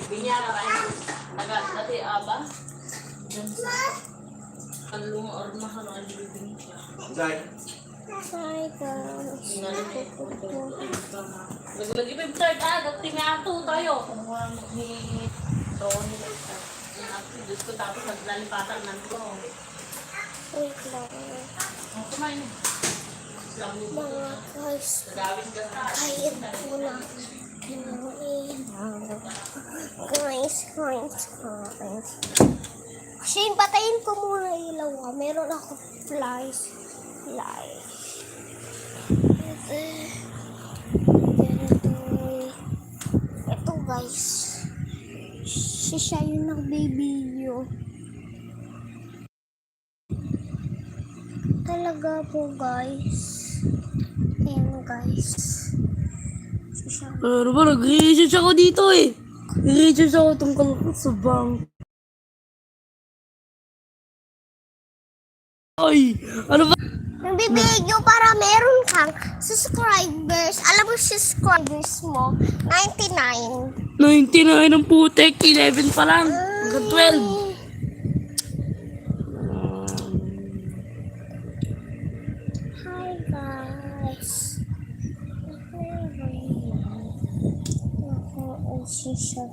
Binyara kayo. Dati aba. Diyan sa kalung or mahal ang living siya. Hi guys. Lagi pa yung start dati may ato tayo. Ni Tony. Diyos ko tapos naglalipatan ng ko. Wait lang. Kumain. Mga guys. Gawin ka sa Kain ko na. Guys. Shane, patayin ko muna ilaw. Meron ako flies. Ito guys. Siya yung nag-video. Talaga po guys. Ayan guys. Siya. Ano ba, nag-research ako dito eh. Nag-research ako tungkol sa bank. Ay, ano ba? Nagbibigyo para meron kang subscribers. Alam mo subscribers mo? 99. 99 ang putek, 11 pa lang. Hanggang 12. Hi guys. Ako si Shaq.